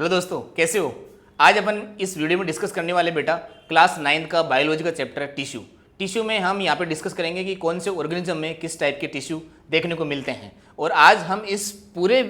Hello दोस्तों, कैसे हो। आज अपन इस वीडियो में डिस्कस करने वाले बेटा क्लास 9 का बायोलॉजी का चैप्टर है टिश्यू। टिश्यू में हम यहाँ पे डिस्कस करेंगे कि कौन से ऑर्गेनिज्म में किस टाइप के टिश्यू देखने को मिलते हैं। और आज हम इस पूरे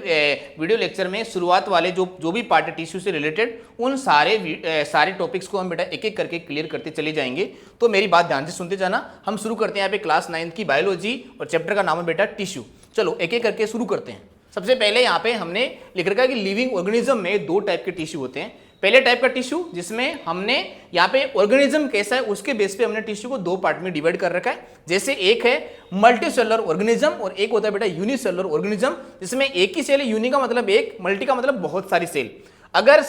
वीडियो लेक्चर में शुरुआत वाले जो भी पार्ट है टिश्यू से रिलेटेड उन सारे टॉपिक्स को हम बेटा एक एक करके क्लियर करते चले जाएंगे। तो मेरी बात ध्यान से सुनते जाना। हम शुरू करते हैं यहाँ पे क्लास 9 की बायोलॉजी और चैप्टर का नाम है बेटा टिश्यू। चलो एक एक करके शुरू करते हैं। सबसे पहले यहाँ पे हमने लिख रखा है कि लिविंग ऑर्गेनिज्म में दो टाइप के टिश्यू होते हैं। पहले टाइप का टिश्यू जिसमें हमने यहाँ पे ऑर्गेनिज्म कैसा है उसके बेस पे हमने टिश्यू को दो पार्ट में डिवाइड कर रखा है। जैसे एक है मल्टीसेलुलर ऑर्गेनिज्म और एक होता है बेटा यूनिसेलुलर ऑर्गेनिज्म, जिसमें एक ही सेल है। यूनि का मतलब एक, मल्टी का मतलब बहुत सारी सेल। अगर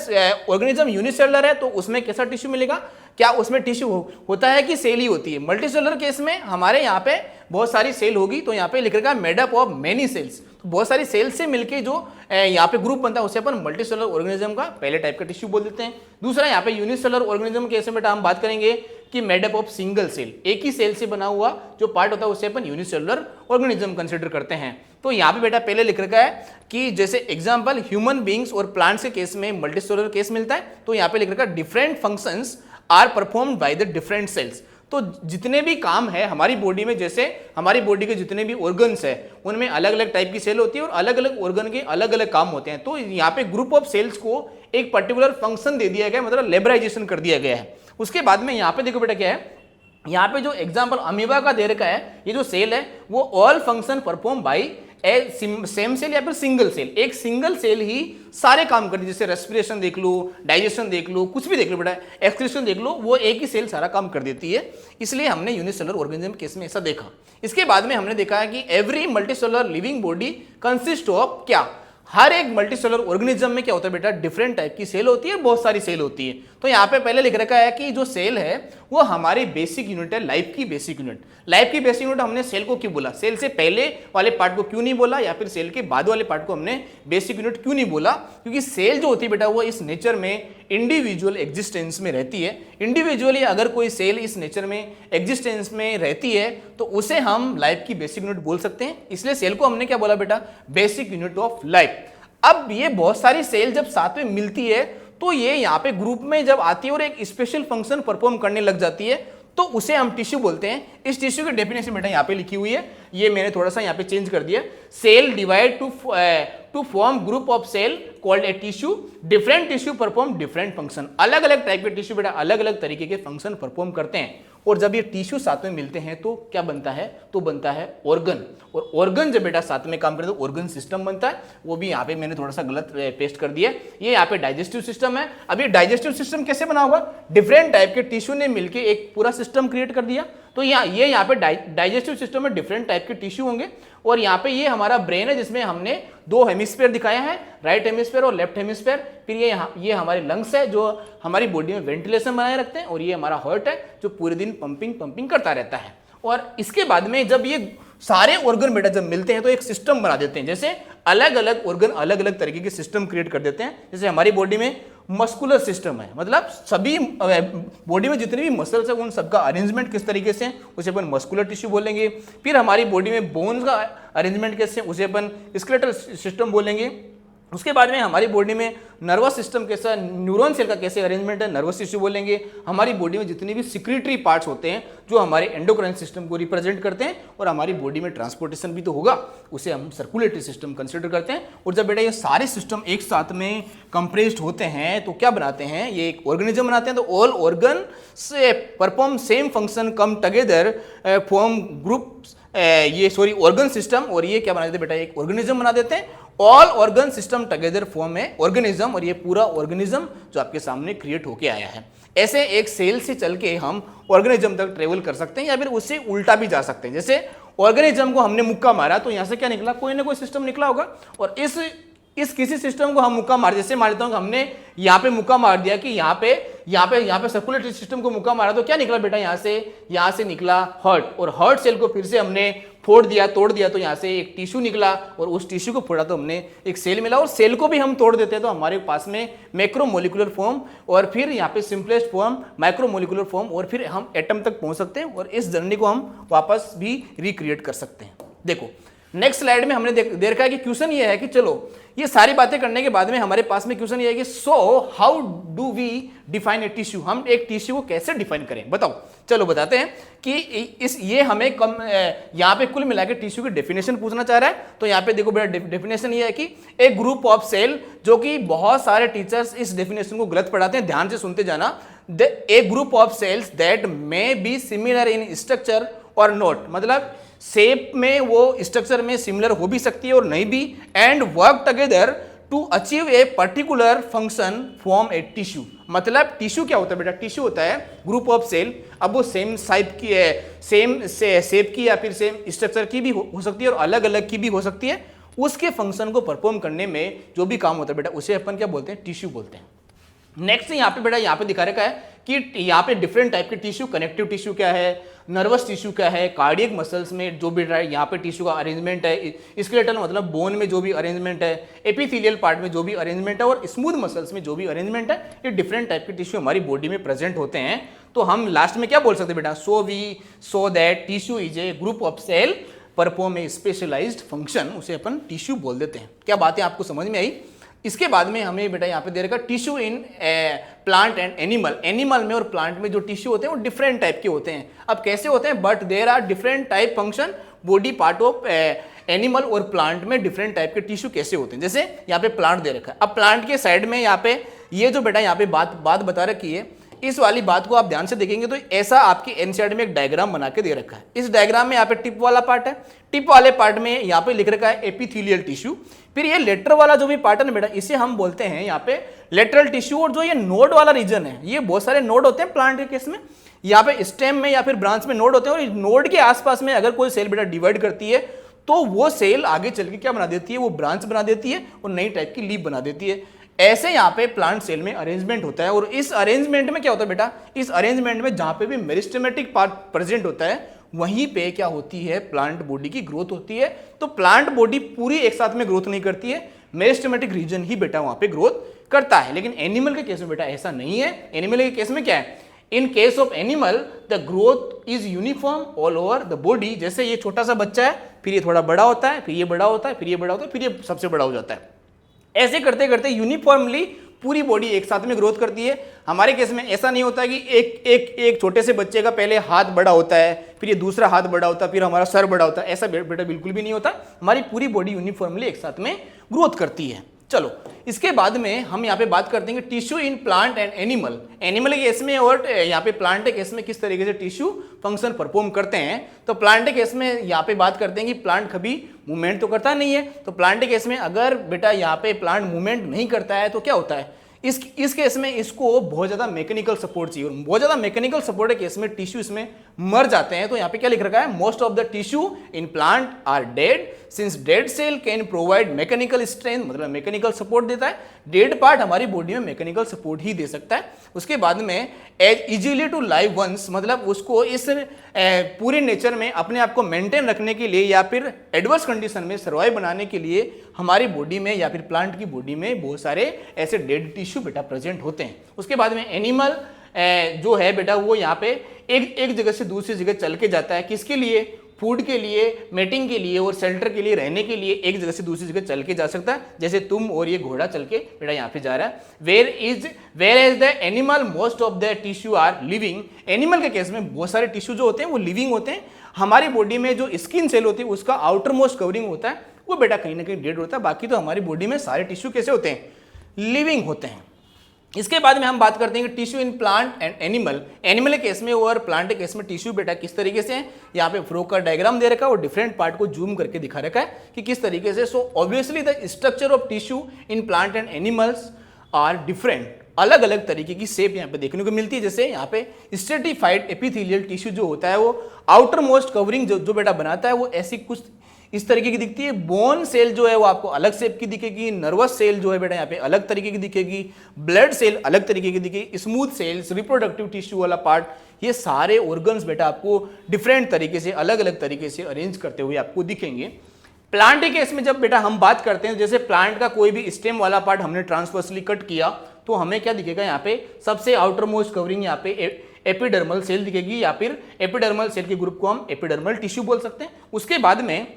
ऑर्गेनिज्म यूनिसेलुलर है तो उसमें कैसा टिश्यू मिलेगा, क्या उसमें टिश्यू होता है कि सेल ही होती है। मल्टीसेलुलर केस में हमारे यहाँ पे बहुत सारी सेल होगी, तो यहाँ पे लिख रखा है made up of many cells. तो बहुत सारी सेल से मिलके जो यहाँ पे ग्रुप बनता है उसे अपन मल्टीसेलुलर ऑर्गेनिज्म का पहले टाइप का टिश्यू बोल देते हैं। दूसरा यहाँ पे यूनिसेलुलर ऑर्गेनिज्म केस में बेटा हम बात करेंगे कि made up of single cell, एक ही सेल से बना हुआ जो पार्ट होता है उसे अपन यूनिसेलुलर ऑर्गेनिज्म कंसिडर करते हैं। तो यहाँ पे बेटा पहले लिख रखा है कि जैसे एग्जांपल ह्यूमन बींग्स और प्लांट्स के केस में मल्टीसेलुलर केस मिलता है, तो यहाँ पे लिख रखा है different functions are performed by the different cells. तो जितने भी काम है हमारी बॉडी में, जैसे हमारी बॉडी के जितने भी ऑर्गन्स है उनमें अलग अलग टाइप की सेल होती है और अलग अलग ऑर्गन के अलग अलग काम होते हैं। तो यहाँ पे ग्रुप ऑफ सेल्स को एक पर्टिकुलर फंक्शन दे दिया गया, मतलब लेबराइजेशन कर दिया गया है। उसके बाद में यहाँ पे देखो बेटा क्या है, यहाँ पे जो एग्जाम्पल अमीबा का दे रखा है, ये जो सेल है वो all function perform by same cell या फिर सिंगल सेल। एक सिंगल सेल ही सारे काम करती है, जैसे रेस्पिरेशन देख लो, डाइजेशन देख लो, कुछ भी देख लो बेटा, एक्सक्रीशन देख लो, वो एक ही सेल सारा काम कर देती है। इसलिए हमने यूनिसेलुलर ऑर्गेनिज्म केस में ऐसा देखा। इसके बाद में हमने देखा है कि every multicellular living body consist of क्या, हर एक मल्टीसेलुलर ऑर्गेनिज्म में क्या होता है बेटा, डिफरेंट टाइप की सेल होती है, बहुत सारी सेल होती है। तो यहाँ पे पहले लिख रखा है कि जो सेल है वो हमारी बेसिक यूनिट है, लाइफ की बेसिक यूनिट। लाइफ की बेसिक यूनिट हमने सेल को क्यों बोला, सेल से पहले वाले पार्ट को क्यों नहीं बोला, या फिर सेल के बाद वाले पार्ट को हमने बेसिक यूनिट क्यों नहीं बोला, क्योंकि सेल जो होती है बेटा वो इस नेचर में इंडिविजुअल एग्जिस्टेंस में रहती है। इंडिविजुअली अगर कोई सेल इस नेचर में एग्जिस्टेंस में रहती है तो उसे हम लाइफ की बेसिक यूनिट बोल सकते हैं। इसलिए सेल को हमने क्या बोला बेटा, बेसिक यूनिट ऑफ लाइफ। अब ये बहुत सारी सेल जब साथ में मिलती है तो ये यहाँ पे ग्रुप में जब आती है और एक स्पेशल फंक्शन परफॉर्म करने लग जाती है तो उसे हम टिश्यू बोलते हैं। इस टिश्यू की डेफिनेशन बेटा यहाँ पे लिखी हुई है, ये मैंने थोड़ा सा यहाँ पे चेंज कर दिया। Cell divide to form group of cell called a tissue, different tissue perform different function. अलग अलग टाइप के टिश्यू बेटा अलग अलग तरीके के फंक्शन परफॉर्म करते हैं। और जब ये टिश्यू साथ में मिलते हैं तो क्या बनता है, तो बनता है ऑर्गन। और ऑर्गन जब बेटा साथ में काम करते हैं तो ऑर्गन सिस्टम बनता है। वो भी यहाँ पे मैंने थोड़ा सा गलत पेस्ट कर दिया। ये यहाँ पे डाइजेस्टिव सिस्टम है। अब ये डाइजेस्टिव सिस्टम कैसे बना होगा, डिफरेंट टाइप के टिश्यू ने मिलकर एक पूरा सिस्टम क्रिएट कर दिया। तो यहाँ पे डाइजेस्टिव सिस्टम में डिफरेंट टाइप के टिश्यू होंगे। और यहाँ पे ये हमारा ब्रेन है जिसमें हमने दो हेमिस्फीयर दिखाया है, राइट हेमिस्फीयर और लेफ्ट हेमिस्फीयर। फिर ये हमारे लंग्स है जो हमारी बॉडी में वेंटिलेशन बनाए रखते हैं, और ये हमारा हार्ट है जो पूरे दिन पंपिंग करता रहता है। और इसके बाद में जब ये सारे ऑर्गन बेटा जब मिलते हैं तो एक सिस्टम बना देते हैं। जैसे अलग अलग ऑर्गन अलग अलग तरीके के सिस्टम क्रिएट कर देते हैं। जैसे हमारी बॉडी में मस्कुलर सिस्टम है, मतलब सभी बॉडी में जितने भी मसल्स है उन सबका अरेंजमेंट किस तरीके से है उसे अपन मस्कुलर टिश्यू बोलेंगे। फिर हमारी बॉडी में बोन्स का अरेंजमेंट कैसे, उसे अपन स्केलेटल सिस्टम बोलेंगे। उसके बाद में हमारी बॉडी में नर्वस सिस्टम कैसा, न्यूरॉन सेल का कैसे अरेंजमेंट है, नर्वस टिश्यू बोलेंगे। हमारी बॉडी में जितने भी सिक्रेटरी पार्ट्स होते हैं जो हमारे एंडोक्राइन सिस्टम को रिप्रेजेंट करते हैं, और हमारी बॉडी में ट्रांसपोर्टेशन भी तो होगा, उसे हम सर्कुलेटरी सिस्टम कंसिडर करते हैं। और जब बेटा ये सारे सिस्टम एक साथ में कंप्रेस्ड होते हैं तो क्या बनाते हैं, ये एक ऑर्गेनिज्म बनाते हैं। तो ऑल ऑर्गन से perform same function come together form group organ system. और ये क्या बना देते हैं बेटा, एक ऑर्गेनिज्म बना देते हैं। All organ system together form है ऑर्गेनिज्म, और ये पूरा ऑर्गेनिज्म जो आपके सामने क्रिएट होके आया है। ऐसे एक सेल से चल के हम ऑर्गेनिज्म तक ट्रेवल कर सकते हैं, या फिर उससे उल्टा भी जा सकते हैं। जैसे ऑर्गेनिज्म को हमने मुक्का मारा तो यहाँ से क्या निकला, कोई ना कोई सिस्टम निकला होगा। और इस किसी सिस्टम को हम मुक्का मार, जैसे मान लेता हूँ हमने यहाँ पे मुक्का मार दिया कि यहाँ पे सर्कुलेटरी सिस्टम को मुक्का मारा, तो क्या निकला बेटा, यहाँ से निकला हार्ट। और हार्ट सेल को फिर से हमने तोड़ दिया, तो यहाँ से एक टिश्यू निकला, और उस टिश्यू को फोड़ा तो हमने एक सेल मिला। और सेल को भी हम तोड़ देते हैं तो हमारे पास में मैक्रोमोलिकुलर फॉर्म, और फिर यहाँ पे सिंपलेस्ट फॉर्म, माइक्रोमोलिकुलर फॉर्म, और फिर हम एटम तक पहुंच सकते हैं। और इस जर्नी को हम वापस भी रिक्रिएट कर सकते हैं। देखो नेक्स्ट स्लाइड में हमने दे रखा है कि क्वेश्चन ये है कि चलो ये सारी बातें करने के बाद में हमारे पास में क्वेश्चन ये है कि so how do we define a tissue, हम एक टिश्यू को कैसे डिफाइन करें, बताओ। चलो बताते हैं कि इस ये हमें यहाँ पे कुल मिला के टिश्यू की डेफिनेशन पूछना चाह रहा है। तो यहाँ पे देखो बेटा डेफिनेशन ये है कि एक ग्रुप ऑफ सेल, जो कि बहुत सारे टीचर्स इस डेफिनेशन को गलत पढ़ाते हैं, ध्यान से सुनते जाना। A group of cells that may be similar in structure और नॉट, मतलब शेप में वो स्ट्रक्चर में सिमिलर हो भी सकती है और नहीं भी, and work together to achieve a particular function from a tissue. मतलब टिश्यू क्या होता है बेटा, टिश्यू होता है ग्रुप ऑफ सेल, अब वो सेम साइप की है, सेम शेप की या फिर सेम स्ट्रक्चर की भी हो सकती है और अलग अलग की भी हो सकती है। उसके फंक्शन को परफॉर्म करने में जो भी काम होता है बेटा उसे अपन क्या बोलते हैं, टिश्यू बोलते हैं। नेक्स्ट यहाँ पे बेटा यहाँ पे दिखा रखा है कि यहाँ पे डिफरेंट टाइप के टिश्यू, कनेक्टिव टिश्यू क्या है, नर्वस टिश्यू क्या है, कार्डियक मसल्स में जो भी यहाँ पे टिश्यू का अरेंजमेंट है, स्केलेटल मतलब बोन में जो भी अरेंजमेंट है, एपिथेलियल पार्ट में जो भी अरेंजमेंट है और स्मूथ मसल्स में जो भी अरेंजमेंट है, ये डिफरेंट टाइप के टिश्यू हमारी बॉडी में प्रेजेंट होते हैं। तो हम लास्ट में क्या बोल सकते हैं बेटा, so that tissue is a group of cell perform a specialised function, उसे अपन टिश्यू बोल देते हैं। क्या बातें आपको समझ में आई? इसके बाद में हमें बेटा यहाँ पे दे रखा tissue in plant and animal. Animal में और प्लांट में जो टिश्यू होते हैं वो डिफरेंट टाइप के होते हैं। अब कैसे होते हैं, but there are different type function body part of animal और प्लांट में डिफरेंट टाइप के टिश्यू कैसे होते हैं। जैसे यहाँ पे प्लांट दे रखा है, अब प्लांट के साइड में यहाँ पे ये जो बेटा यहाँ पे बात बता रखी है, इस वाली बात को आप ध्यान से देखेंगे तो ऐसा आपके एनसीईआरटी में एक डायग्राम बना के दे रखा है। इस डायग्राम में यहाँ पे टिप वाला पार्ट है, टिप वाले पार्ट में यहाँ पे लिख रखा है एपिथेलियल टिश्यू। फिर ये लेटर वाला जो भी पार्ट है ना बेटा, इसे हम बोलते हैं यहाँ पे लेटरल टिश्यू। और जो ये नोड वाला रीजन है, ये बहुत सारे नोड होते हैं प्लांट के केस में, यहाँ पे स्टेम में या फिर ब्रांच में नोड होते हैं, और नोड के आसपास में अगर कोई सेल बेटा डिवाइड करती है तो वो सेल आगे चल के क्या बना देती है, वो ब्रांच बना देती है और नई टाइप की लीफ बना देती है। ऐसे यहाँ पे प्लांट सेल में अरेंजमेंट होता है। और इस अरेंजमेंट में क्या होता है बेटा, इस अरेंजमेंट में जहां पे भी मेरिस्टेमेटिक पार्ट प्रेजेंट होता है वहीं पे क्या होती है, प्लांट बॉडी की ग्रोथ होती है। तो प्लांट बॉडी पूरी एक साथ में ग्रोथ नहीं करती है, मेरिस्टेमेटिक रीजन ही बेटा वहां पे ग्रोथ करता है। लेकिन एनिमल के केस में बेटा ऐसा नहीं है। एनिमल के केस में क्या है, in case of animal the growth is uniform all over the body. जैसे ये छोटा सा बच्चा है, फिर ये थोड़ा बड़ा होता है, फिर ये बड़ा होता है, फिर ये बड़ा होता है, फिर ये सबसे बड़ा हो जाता है। ऐसे करते करते यूनिफॉर्मली पूरी बॉडी एक साथ में ग्रोथ करती है। हमारे केस में ऐसा नहीं होता कि एक छोटे से बच्चे का पहले हाथ बड़ा होता है, फिर ये दूसरा हाथ बड़ा होता है, फिर हमारा सर बड़ा होता है। ऐसा बेटा बिल्कुल भी नहीं होता। हमारी पूरी बॉडी यूनिफॉर्मली एक साथ में ग्रोथ करती है। चलो इसके बाद में हम यहाँ पे बात करते हैं कि tissue in plant and animal. Animal के केस में और यहाँ पे प्लांट के केस में किस तरीके से टिश्यू फंक्शन परफॉर्म करते हैं। तो प्लांट के केस में यहाँ पे बात करते हैं कि प्लांट कभी मूवमेंट तो करता नहीं है। तो प्लांट के केस में अगर बेटा यहाँ पे प्लांट मूवमेंट नहीं करता है तो क्या होता है, इस केस में इसको बहुत ज़्यादा मैकेनिकल सपोर्ट चाहिए। और बहुत ज़्यादा मैकेनिकल सपोर्ट के केस में टिश्यू इसमें मर जाते हैं। तो यहाँ पे क्या लिख रखा है, most of the tissue in plant are dead since dead cell can provide mechanical strength, मतलब मैकेनिकल सपोर्ट देता है। डेड पार्ट हमारी बॉडी में मैकेनिकल सपोर्ट ही दे सकता है। उसके बाद में as easily to live ones, मतलब उसको इस पूरे नेचर में अपने आप को मेंटेन रखने के लिए या फिर एडवर्स कंडीशन में सर्वाइव बनाने के लिए हमारी बॉडी में या फिर प्लांट की बॉडी में बहुत सारे ऐसे डेड टिश्यू बेटा प्रेजेंट होते हैं। उसके बाद में एनिमल जो है बेटा वो यहाँ पे एक जगह से दूसरी जगह चल के जाता है। किसके लिए, फूड के लिए, मेटिंग के लिए और शेल्टर के लिए, रहने के लिए एक जगह से दूसरी जगह चल के जा सकता है। जैसे तुम और ये घोड़ा चल के बेटा यहाँ पे जा रहा है। Where as the animal most of the tissue are living. Animal के केस में बहुत सारे टिश्यू जो होते हैं वो लिविंग होते हैं। हमारी बॉडी में जो स्किन सेल होती है उसका आउटर मोस्ट कवरिंग होता है वो बेटा कहीं ना कहीं डेड होता है। बाकी तो हमारी बॉडी में सारे टिश्यू कैसे होते हैं, लिविंग होते हैं। इसके बाद में हम बात करते हैं कि tissue in plant and animal. Animal के केस में और प्लांट के केस में टिश्यू बेटा किस तरीके से है, यहाँ पे फ्लो का डायग्राम दे रखा है और डिफरेंट पार्ट को जूम करके दिखा रखा है कि किस तरीके से। So obviously the structure of tissue in plant and animals are different. अलग अलग तरीके की शेप यहाँ पे देखने को मिलती है। जैसे यहाँ पे स्ट्रेटिफाइड एपिथेलियल टिश्यू जो होता है वो आउटर मोस्ट कवरिंग जो बेटा बनाता है वो ऐसी कुछ इस तरीके की दिखती है। बोन सेल जो है वो आपको अलग शेप की दिखेगी। नर्वस सेल जो है बेटा यहाँ पे अलग तरीके की दिखेगी। ब्लड सेल अलग तरीके की दिखेगी। स्मूथ सेल्स, रिप्रोडक्टिव टिश्यू वाला पार्ट, ये सारे ऑर्गन्स बेटा आपको डिफरेंट तरीके से अलग अलग तरीके से अरेंज करते हुए आपको दिखेंगे। प्लांट के केस में जब बेटा हम बात करते हैं, जैसे प्लांट का कोई भी स्टेम वाला पार्ट हमने ट्रांसवर्सली कट किया तो हमें क्या दिखेगा, यहाँ पे सबसे आउटर मोस्ट कवरिंग यहाँ पे एपिडर्मल सेल दिखेगी या फिर एपिडर्मल सेल के ग्रुप को हम एपिडर्मल टिश्यू बोल सकते हैं। उसके बाद में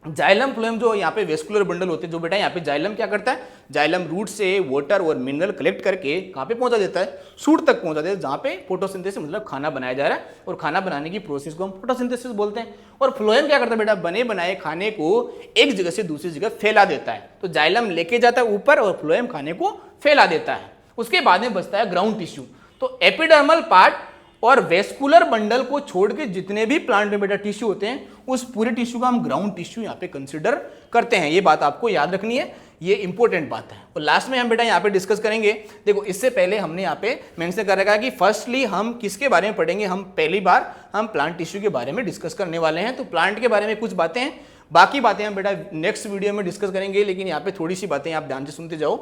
जाइलम फ्लोएम जो यहाँ पे वेस्कुलर बंडल होते हैं, जो बेटा यहाँ पे जाइलम क्या करता है, जाइलम रूट से वाटर और मिनरल कलेक्ट करके कहाँ पे पहुंचा देता है, सूट तक पहुंचा देता है, जहाँ पे फोटोसिंथेसिस मतलब खाना बनाया जा रहा है, और खाना बनाने की प्रोसेस को हम फोटोसिंथेसिस बोलते हैं। और फ्लोएम क्या करता है बेटा, बने बनाए खाने को एक जगह से दूसरी जगह फैला देता है। तो जाइलम लेके जाता है ऊपर और फ्लोएम खाने को फैला देता है। उसके बाद में बचता है ग्राउंड टिश्यू। तो एपिडर्मल पार्ट और वेस्कुलर बंडल को छोड़ के जितने भी प्लांट में बेटा टिश्यू होते हैं, उस पूरे टिश्यू का हम ग्राउंड टिश्यू यहाँ पे कंसिडर करते हैं। ये बात आपको याद रखनी है, ये इंपॉर्टेंट बात है। और लास्ट में हम बेटा यहाँ पे डिस्कस करेंगे। देखो इससे पहले हमने यहाँ पे मेंशन कर रखा है कि फर्स्टली हम किसके बारे में पढ़ेंगे, हम पहली बार हम प्लांट टिश्यू के बारे में डिस्कस करने वाले हैं। तो प्लांट के बारे में कुछ बातें हैं, बाकी बातें हम बेटा नेक्स्ट वीडियो में डिस्कस करेंगे। लेकिन यहाँ पे थोड़ी सी बातें आप ध्यान से सुनते जाओ।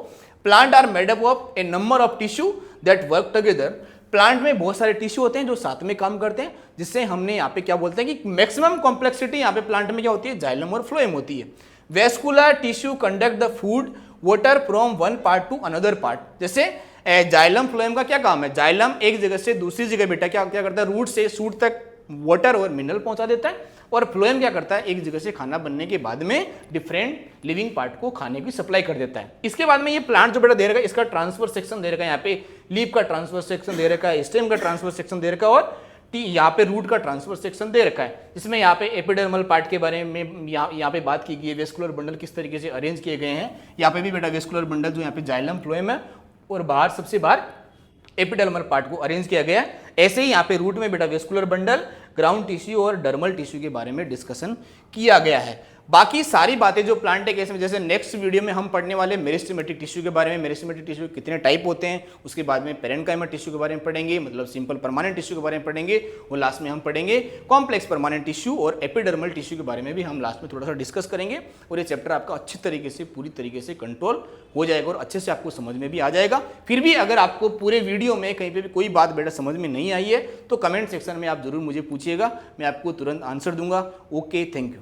Plant are made up of a number of tissue that work together. Plant में बहुत सारे टिश्यू होते हैं जो साथ में काम करते हैं, जिससे हमने यहाँ पे क्या बोलते हैं कि मैक्सिमम कॉम्प्लेक्सिटी यहाँ पे प्लांट में क्या होती है, जाइलम और फ्लोएम होती है। Vascular tissue conduct the food water from one part two another part. जैसे जाइलम फ्लोएम का क्या काम है, जाइलम एक जगह से दूसरी जगह बेटा क्या करता है, रूट से सूट तक वाटर और मिनरल पहुंचा देता है। और फ्लोएम क्या करता है, एक जगह से खाना बनने के बाद में डिफरेंट लिविंग पार्ट को खाने की सप्लाई कर देता है। इसके बाद में ये प्लांट जो बेटा दे रखा है, इसका ट्रांसफर सेक्शन दे रखा है, यहाँ पे लीफ का ट्रांसफर सेक्शन दे रखा है, स्टेम का ट्रांसफर सेक्शन दे रखा है, और यहाँ पे रूट का ट्रांसफर सेक्शन दे रखा है। जिसमें यहाँ पे एपिडर्मल पार्ट के बारे में यहाँ पे बात की गई है, वेस्कुलर बंडल किस तरीके से अरेंज किए गए हैं। यहाँ पे भी बेटा वेस्कुलर बंडल जो यहाँ पे जाइलम फ्लोएम है, और बाहर सबसे बाहर एपिडर्मल पार्ट को अरेंज किया गया है। ऐसे ही यहाँ पे रूट में बेटा वेस्कुलर बंडल, ग्राउंड टिश्यू और डर्मल टिश्यू के बारे में डिस्कशन किया गया है। बाकी सारी बातें जो प्लांट केस में, जैसे नेक्स्ट वीडियो में हम पढ़ने वाले मेरिस्टेमेटिक टिश्यू के बारे में, मेरिस्टेमेटिक टिश्यू कितने टाइप होते हैं, उसके बाद में पेरेन्काइमल टिश्यू के बारे में पढ़ेंगे, मतलब सिंपल परमानेंट टिश्यू के बारे में पढ़ेंगे, और लास्ट में हम पढ़ेंगे कॉम्प्लेक्स परमानेंट टिश्यू और एपिडर्मल टिश्यू के बारे में भी हम लास्ट में थोड़ा सा डिस्कस करेंगे। और ये चैप्टर आपका अच्छी तरीके से पूरी तरीके से कंट्रोल हो जाएगा और अच्छे से आपको समझ में भी आ जाएगा। फिर भी अगर आपको पूरे वीडियो में कहीं पे भी कोई बात बेटा समझ में नहीं आई है तो कमेंट सेक्शन में आप जरूर मुझे पूछिएगा, मैं आपको तुरंत आंसर दूंगा। Okay, thank you.